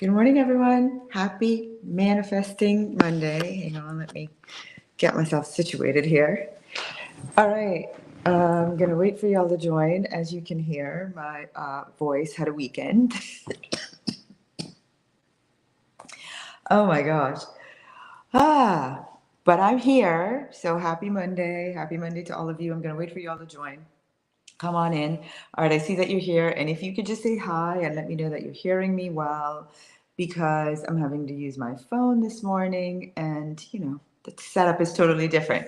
Good morning, everyone. Happy Manifesting Monday. Hang on, let me get myself situated here. All right, I'm going to wait for y'all to join. As you can hear, my voice had a weekend. Oh my gosh. Ah, but I'm here. So happy Monday. Happy Monday to all of you. I'm going to wait for y'all to join. Come on in. All right, I see that you're here. And if you could just say hi and let me know that you're hearing me well, because I'm having to use my phone this morning and, the setup is totally different.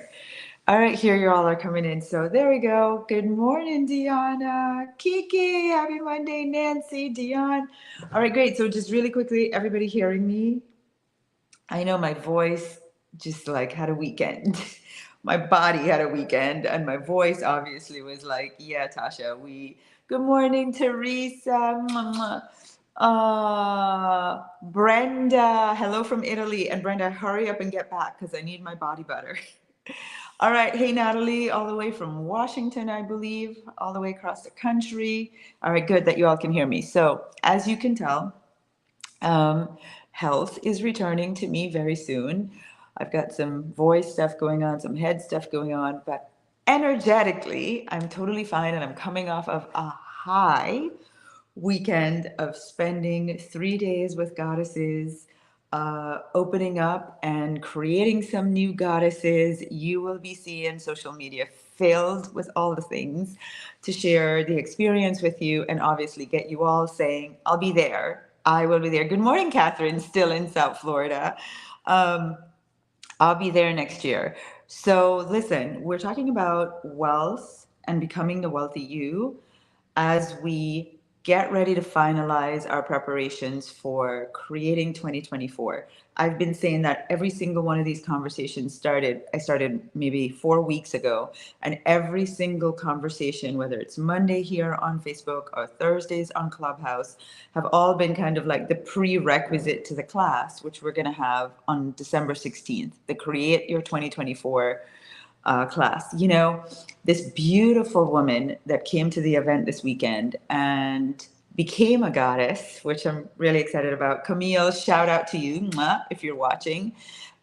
All right, here you all are coming in. So there we go. Good morning, Deanna. Kiki, happy Monday, Nancy, Dion. All right, great. So just really quickly, everybody hearing me? I know my voice just like had a weekend. My body had a weekend, and my voice obviously was like, yeah, Tasha, good morning, Teresa. Mwah, mwah. Brenda, hello from Italy. And Brenda, hurry up and get back because I need my body butter. All right. Hey, Natalie, all the way from Washington, I believe, all the way across the country. All right, good that you all can hear me. So, as you can tell, um, health is returning to me very soon. I've got some voice stuff going on, some head stuff going on, but energetically, I'm totally fine. And I'm coming off of a high weekend of spending 3 days with goddesses, opening up and creating some new goddesses. You will be seeing social media filled with all the things to share the experience with you and obviously get you all saying, I'll be there. I will be there. Good morning, Catherine, still in South Florida. Um, I'll be there next year. So, listen, we're talking about wealth and becoming the wealthy you as we get ready to finalize our preparations for creating 2024. I've been saying that every single one of these conversations I started maybe 4 weeks ago, and every single conversation, whether it's Monday here on Facebook or Thursdays on Clubhouse, have all been kind of like the prerequisite to the class, which we're going to have on December 16th, the Create Your 2024 class. This beautiful woman that came to the event this weekend and became a goddess, which I'm really excited about. Camille, shout out to you, mwah, if you're watching.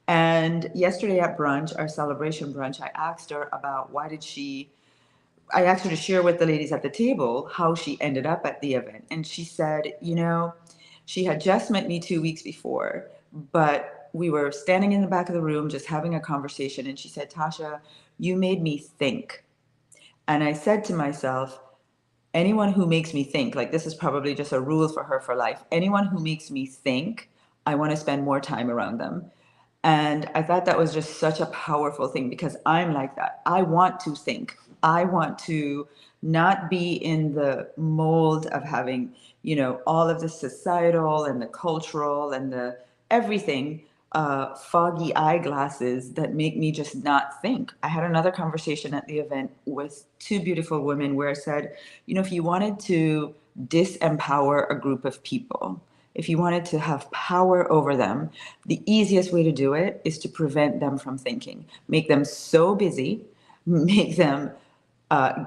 And yesterday at brunch, our celebration brunch, I asked her about I asked her to share with the ladies at the table how she ended up at the event. And she said, she had just met me 2 weeks before, but we were standing in the back of the room just having a conversation. And she said, Tasha, you made me think. And I said to myself, anyone who makes me think, like this is probably just a rule for her for life, anyone who makes me think, I want to spend more time around them. And I thought that was just such a powerful thing because I'm like that. I want to think. I want to not be in the mold of having, all of the societal and the cultural and the everything foggy eyeglasses that make me just not think. I had another conversation at the event with two beautiful women where I said, if you wanted to disempower a group of people, if you wanted to have power over them, the easiest way to do it is to prevent them from thinking. Make them so busy, make them,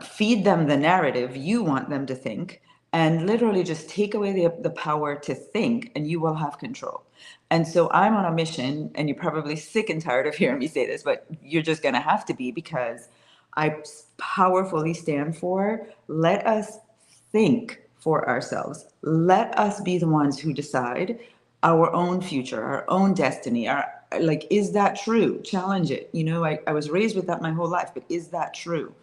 feed them the narrative you want them to think, and literally just take away the power to think, and you will have control. And so I'm on a mission, and you're probably sick and tired of hearing me say this, but you're just going to have to be because I powerfully stand for let us think for ourselves. Let us be the ones who decide our own future, our own destiny. Is that true? Challenge it. I was raised with that my whole life, but is that true?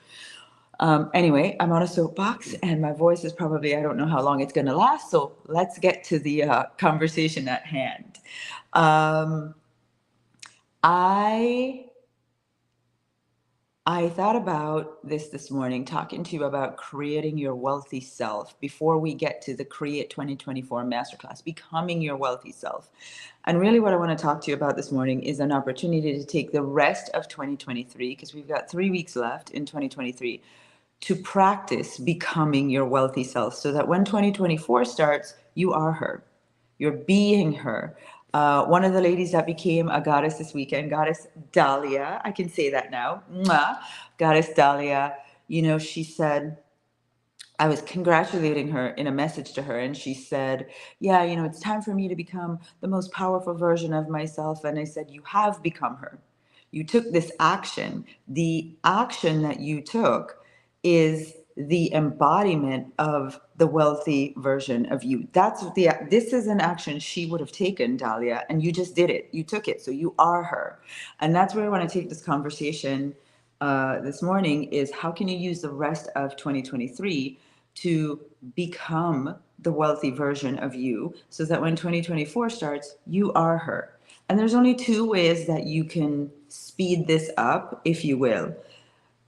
Anyway, I'm on a soapbox and my voice is probably, I don't know how long it's going to last. So let's get to the conversation at hand. Um, I I thought about this morning, talking to you about creating your wealthy self before we get to the Create 2024 Masterclass, becoming your wealthy self. And really, what I want to talk to you about this morning is an opportunity to take the rest of 2023, because we've got 3 weeks left in 2023, to practice becoming your wealthy self so that when 2024 starts, you are her. You're being her. One of the ladies that became a goddess this weekend, Goddess Dahlia, I can say that now, Mwah. Goddess Dahlia, she said, I was congratulating her in a message to her, and she said, yeah, it's time for me to become the most powerful version of myself. And I said, you have become her. You took this action. The action that you took is the embodiment of the wealthy version of you. This is an action she would have taken, Dahlia, and you just did it. You took it. So you are her. And that's where I want to take this conversation this morning is how can you use the rest of 2023 to become the wealthy version of you so that when 2024 starts, you are her. And there's only two ways that you can speed this up, if you will.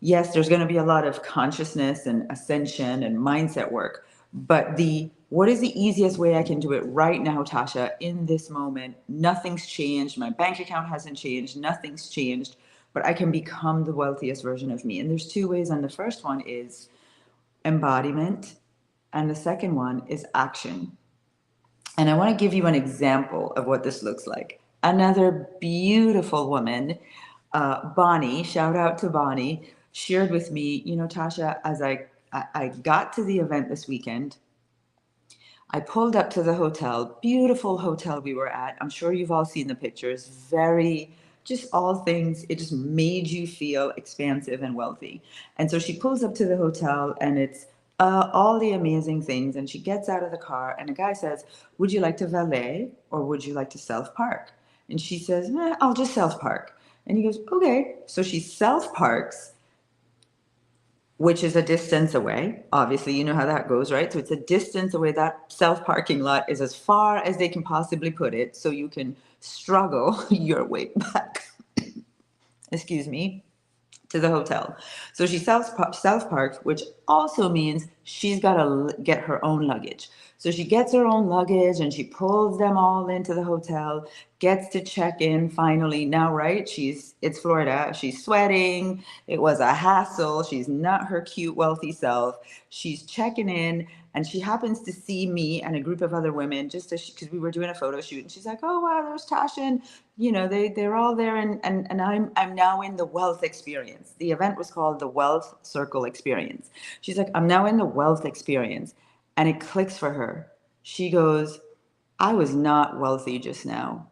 Yes, there's going to be a lot of consciousness and ascension and mindset work, but what is the easiest way I can do it right now, Tasha, in this moment? Nothing's changed. My bank account hasn't changed. Nothing's changed, but I can become the wealthiest version of me. And there's two ways. And the first one is embodiment, and the second one is action. And I want to give you an example of what this looks like. Another beautiful woman, Bonnie, shout out to Bonnie, shared with me, Tasha, as I got to the event this weekend, I pulled up to the hotel, beautiful hotel we were at. I'm sure you've all seen the pictures. Very, just all things, it just made you feel expansive and wealthy. And so she pulls up to the hotel and it's all the amazing things. And she gets out of the car and a guy says, would you like to valet or would you like to self-park? And she says, nah, I'll just self-park. And he goes, okay. So she self-parks, which is a distance away. Obviously, you know how that goes, right? So it's a distance away. That self-parking lot is as far as they can possibly put it, so you can struggle your way back, excuse me, to the hotel. So she self-parks, which also means she's got to get her own luggage. So she gets her own luggage and she pulls them all into the hotel, gets to check in finally. Now, right? It's Florida. She's sweating. It was a hassle. She's not her cute, wealthy self. She's checking in and she happens to see me and a group of other women just because we were doing a photo shoot. And she's like, oh, wow, there's Tasha. And, they're all there. And I'm now in the wealth experience. The event was called the Wealth Circle Experience. She's like, I'm now in the wealth experience. And it clicks for her. She goes, I was not wealthy just now.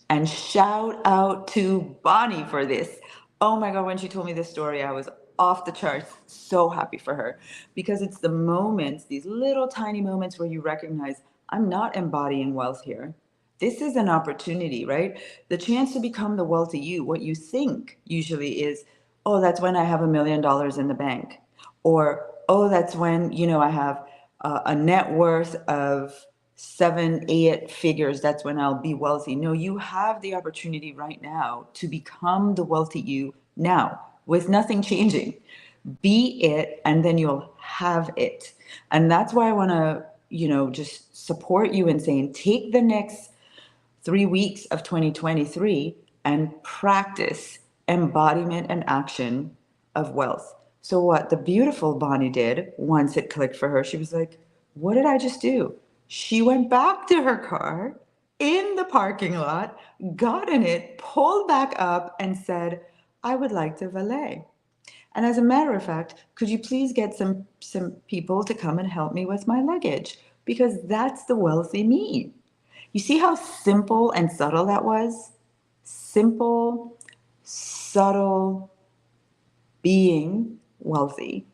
And shout out to Bonnie for this. Oh my God, when she told me this story, I was off the charts. So happy for her. Because it's the moments, these little tiny moments where you recognize, I'm not embodying wealth here. This is an opportunity, right? The chance to become the wealthy you. What you think usually is, oh, that's when I have $1 million in the bank. Or, oh, that's when, I have a net worth of 7, 8 figures. That's when I'll be wealthy. No, you have the opportunity right now to become the wealthy you now with nothing changing. Be it, and then you'll have it. And that's why I want to, just support you in saying, take the next 3 weeks of 2023 and practice embodiment and action of wealth. So, what the beautiful Bonnie did once it clicked for her, she was like, what did I just do? She went back to her car in the parking lot, got in it, pulled back up, and said, I would like to valet. And as a matter of fact, could you please get some people to come and help me with my luggage? Because that's the wealthy me. You see how simple and subtle that was? Simple, subtle, being wealthy.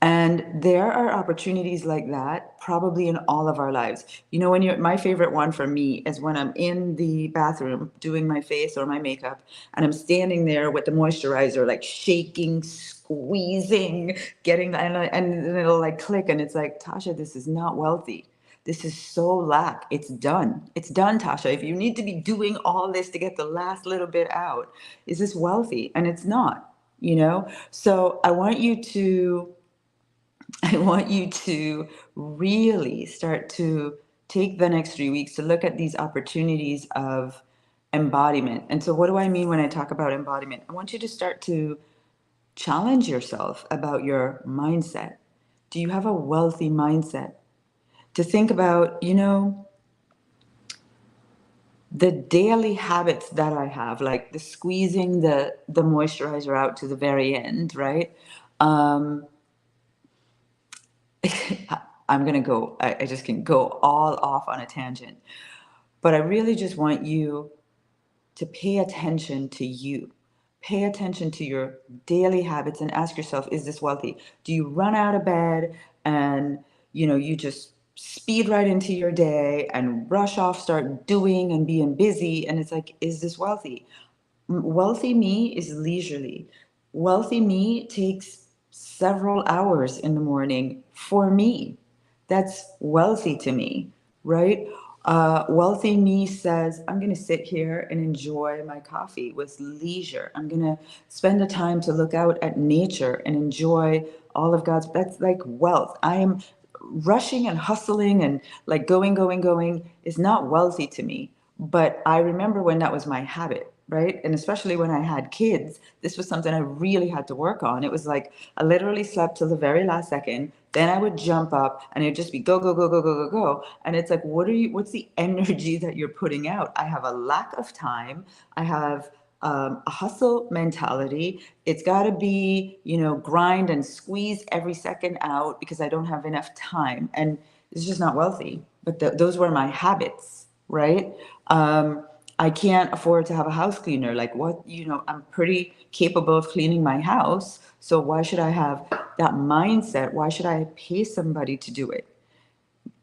And there are opportunities like that probably in all of our lives. My favorite one for me is when I'm in the bathroom doing my face or my makeup and I'm standing there with the moisturizer, like shaking, squeezing, and then it'll like click and it's like, Tasha, this is not wealthy. This is so lack. It's done. It's done, Tasha. If you need to be doing all this to get the last little bit out, is this wealthy? And it's not. So I want you to really start to take the next 3 weeks to look at these opportunities of embodiment. And so, what do I mean when I talk about embodiment? I want you to start to challenge yourself about your mindset. Do you have a wealthy mindset? To think about, the daily habits that I have, like the squeezing the moisturizer out to the very end, right? I'm going to go, I just can go all off on a tangent. But I really just want you to pay attention to you. Pay attention to your daily habits and ask yourself, is this wealthy? Do you run out of bed and, you just speed right into your day and rush off, start doing and being busy? And it's like, is this wealthy? Wealthy me is leisurely. Wealthy me takes several hours in the morning for me. That's wealthy to me, right? Wealthy me says, I'm going to sit here and enjoy my coffee with leisure. I'm going to spend the time to look out at nature and enjoy all of God's. That's like wealth. I am rushing and hustling and like going is not wealthy to me. But I remember when that was my habit, right? And especially when I had kids, this was something I really had to work on. It was like I literally slept till the very last second. Then I would jump up and it'd just be go, go, go, go, go, go, go. And it's like, what's the energy that you're putting out? I have a lack of time. I have a hustle mentality. It's got to be, grind and squeeze every second out because I don't have enough time. And it's just not wealthy. But those were my habits, right? I can't afford to have a house cleaner. Like what, I'm pretty capable of cleaning my house. So why should I have that mindset? Why should I pay somebody to do it?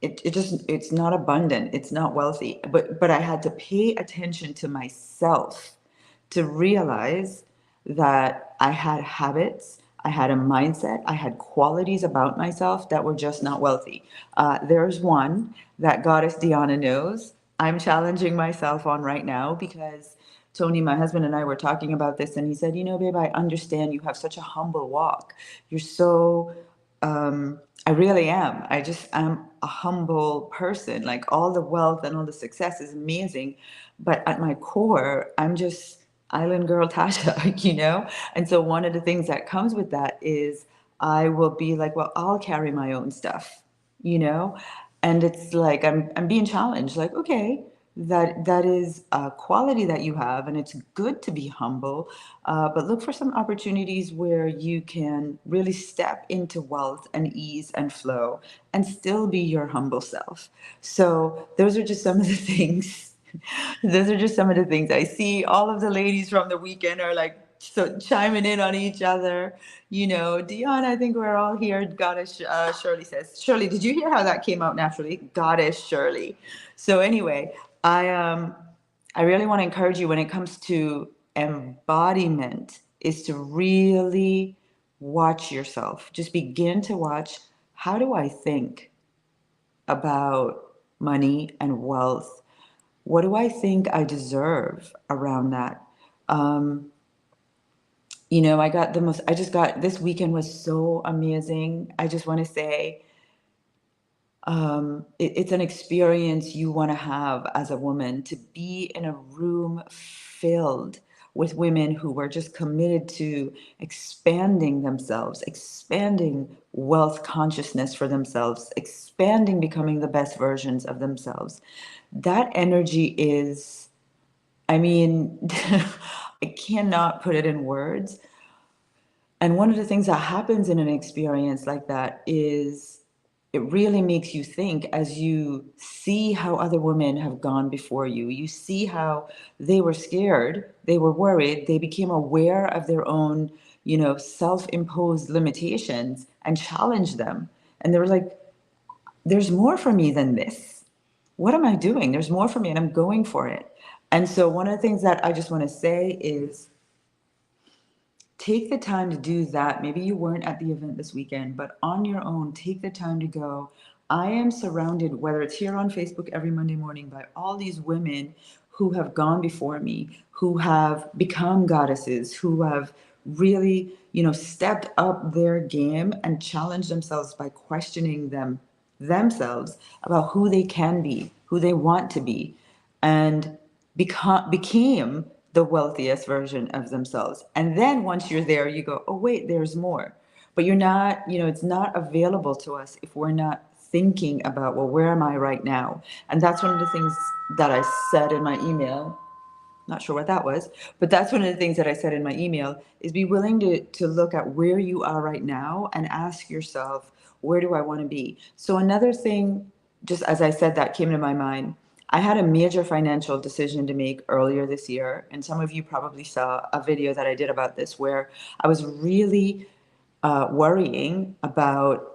It's not abundant. It's not wealthy. But I had to pay attention to myself to realize that I had habits, I had a mindset, I had qualities about myself that were just not wealthy. There's one that Goddess Deanna knows I'm challenging myself on right now because Tony, my husband, and I were talking about this, and he said, babe, I understand you have such a humble walk. You're so I really am. I'm a humble person. Like all the wealth and all the success is amazing. But at my core, I'm just island girl Tasha, And so one of the things that comes with that is I will be like, well, I'll carry my own stuff, you know? And it's like I'm being challenged, like, okay, that is a quality that you have, and it's good to be humble, but look for some opportunities where you can really step into wealth and ease and flow and still be your humble self. So those are just some of the things. Those are just some of the things I see. All of the ladies from the weekend are like so chiming in on each other. Dion, I think we're all here. Goddess Shirley says. Shirley, did you hear how that came out naturally? Goddess Shirley. So anyway, I really want to encourage you when it comes to embodiment is to really watch yourself. Just begin to watch, how do I think about money and wealth? What do I think I deserve around that? Um, I just got, this weekend was so amazing. I just want to say, it's an experience you want to have as a woman, to be in a room filled with women who were just committed to expanding themselves, expanding wealth consciousness for themselves, expanding becoming the best versions of themselves. That energy is, I mean, I cannot put it in words. And one of the things that happens in an experience like that is it really makes you think, as you see how other women have gone before you. You see how they were scared, they were worried, they became aware of their own, self-imposed limitations and challenged them. And they were like, there's more for me than this. What am I doing? There's more for me, and I'm going for it. And so one of the things that I just want to say is, take the time to do that. Maybe you weren't at the event this weekend, but on your own, take the time to go. I am surrounded, whether it's here on Facebook every Monday morning, by all these women who have gone before me, who have become goddesses, who have really, stepped up their game and challenged themselves by questioning themselves about who they can be, who they want to be, and became the wealthiest version of themselves. And then once you're there, you go, oh, wait, there's more. But you're not, it's not available to us if we're not thinking about, well, where am I right now? And that's one of the things that I said in my email. Not sure what that was, but that's one of the things that I said in my email, is be willing to look at where you are right now and ask yourself, where do I want to be? So another thing, just as I said, that came to my mind, I had a major financial decision to make earlier this year. And some of you probably saw a video that I did about this, where I was really worrying about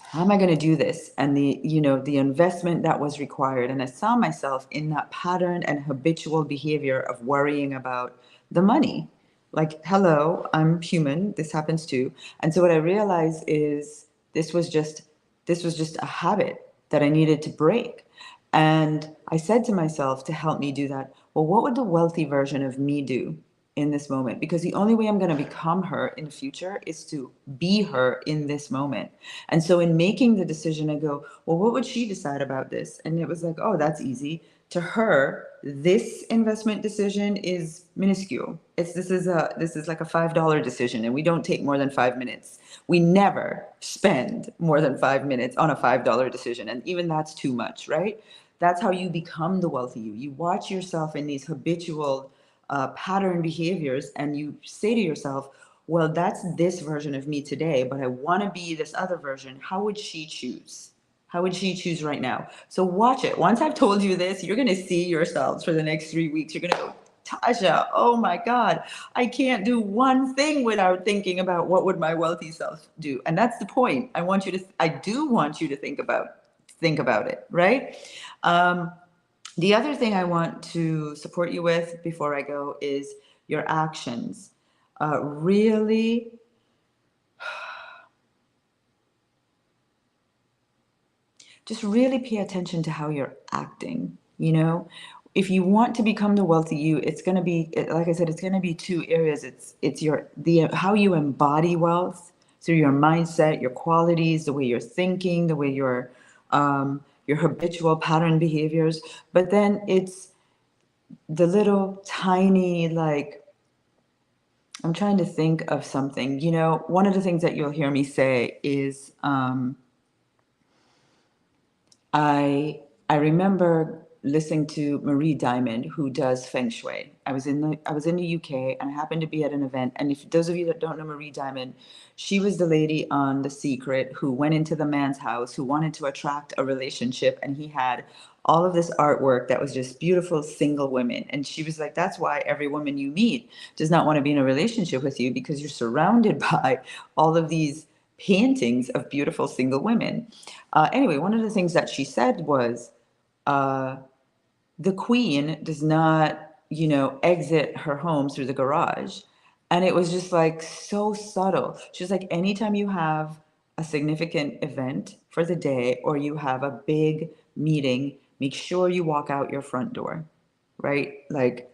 how am I going to do this? And the investment that was required. And I saw myself in that pattern and habitual behavior of worrying about the money. Like, hello, I'm human. This happens too. And so what I realized is this was just this was just a habit that I needed to break. And I said to myself, to help me do that, well, what would the wealthy version of me do in this moment? Because the only way I'm going to become her in the future is to be her in this moment. And so in making the decision, I go, well, what would she decide about this? And it was like, oh, that's easy. To her, this investment decision is minuscule. This is like a $5 decision, and we don't take more than 5 minutes. We never spend more than 5 minutes on a $5 decision, and even that's too much, right? That's how you become the wealthy you. You watch yourself in these habitual pattern behaviors, and you say to yourself, well, that's this version of me today, but I want to be this other version. How would she choose? How would she choose right now? So watch it. Once I've told you this, you're going to see yourselves for the next 3 weeks. You're going to go, Tasha, oh my God, I can't do one thing without thinking about what would my wealthy self do. And that's the point. I do want you to think about it, right? Um, the other thing I want to support you with before I go is your actions. Really just really pay attention to how you're acting. If you want to become the wealthy you, it's going to be, like I said, it's going to be two areas. It's the how you embody wealth through your mindset, your qualities, the way you're thinking, the way your habitual pattern behaviors. But then it's the little tiny, like, I'm trying to think of something. One of the things that you'll hear me say is, I remember listening to Marie Diamond, who does Feng Shui. I was in the UK, and I happened to be at an event. And if those of you that don't know Marie Diamond, she was the lady on The Secret who went into the man's house who wanted to attract a relationship, and he had all of this artwork that was just beautiful single women. And she was like, that's why every woman you meet does not want to be in a relationship with you, because you're surrounded by all of these paintings of beautiful single women. Anyway, one of the things that she said was, uh, the queen does not, exit her home through the garage. And it was just like so subtle. She was like, anytime you have a significant event for the day or you have a big meeting, make sure you walk out your front door, right? Like,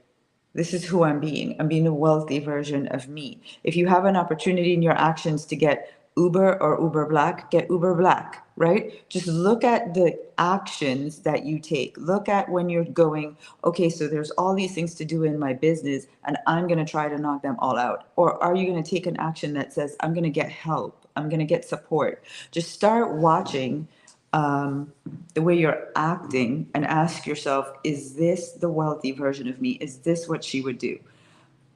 this is who I'm being. I'm being a wealthy version of me. If you have an opportunity in your actions to get Uber or Uber Black, get Uber Black, right? Just look at the actions that you take. Look at when you're going, okay, so there's all these things to do in my business, and I'm going to try to knock them all out. Or are you going to take an action that says, I'm going to get help, I'm going to get support? Just start watching the way you're acting and ask yourself, is this the wealthy version of me? Is this what she would do?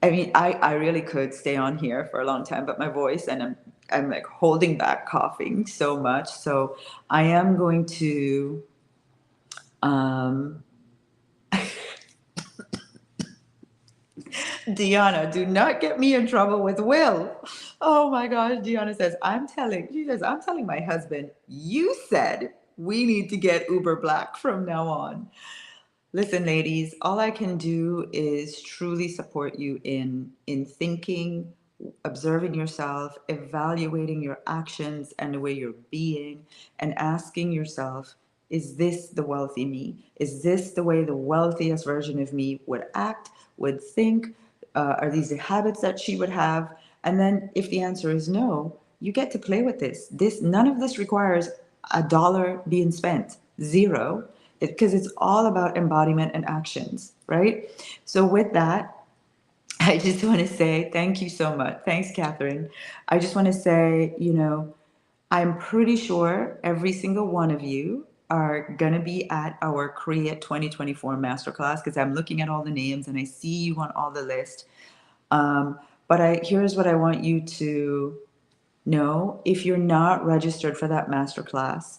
I mean, I really could stay on here for a long time, but my voice, and I'm like holding back coughing so much. So I am going to, um, Deanna, do not get me in trouble with Will. Oh my gosh, Deanna says, I'm telling my husband, you said we need to get Uber Black from now on. Listen, ladies, all I can do is truly support you in thinking, observing yourself, evaluating your actions and the way you're being, and asking yourself, is this the wealthy me? Is this the way the wealthiest version of me would act, would think? Are these the habits that she would have? And then if the answer is no, you get to play with this. None of this requires a dollar being spent, zero, because it's all about embodiment and actions, right? So with that, I just want to say thank you so much. Thanks, Catherine. I just want to say, I'm pretty sure every single one of you are going to be at our Create 2024 Masterclass, because I'm looking at all the names and I see you on all the list. But here's what I want you to No, if you're not registered for that masterclass,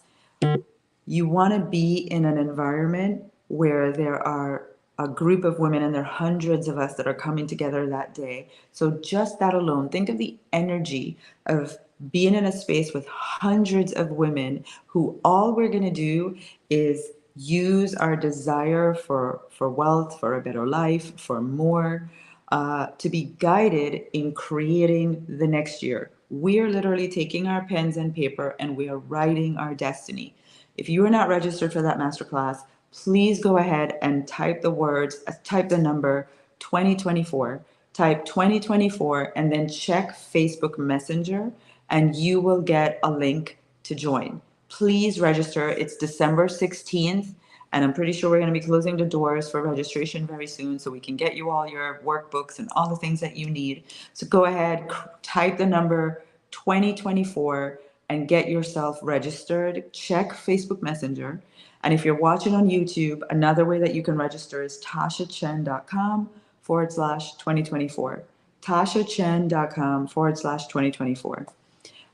you want to be in an environment where there are a group of women, and there are hundreds of us that are coming together that day. So just that alone, think of the energy of being in a space with hundreds of women who all we're going to do is use our desire for wealth, for a better life, for more, to be guided in creating the next year. We are literally taking our pens and paper and we are writing our destiny. If you are not registered for that masterclass, please go ahead and type the words, type the number 2024, type 2024, and then check Facebook Messenger, and you will get a link to join. Please register. It's December 16th, and I'm pretty sure we're going to be closing the doors for registration very soon so we can get you all your workbooks and all the things that you need. So go ahead, type the number 2024 and get yourself registered. Check Facebook Messenger. And if you're watching on YouTube, another way that you can register is tashachen.com/2024. tashachen.com/2024.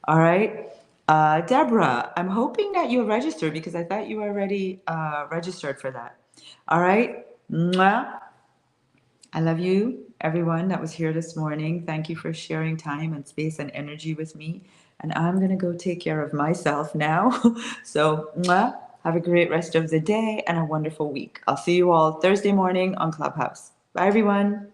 All right. Deborah, I'm hoping that you're registered because I thought you already registered for that. All right. Mwah. I love you, everyone that was here this morning. Thank you for sharing time and space and energy with me. And I'm going to go take care of myself now. So, mwah, have a great rest of the day and a wonderful week. I'll see you all Thursday morning on Clubhouse. Bye, everyone.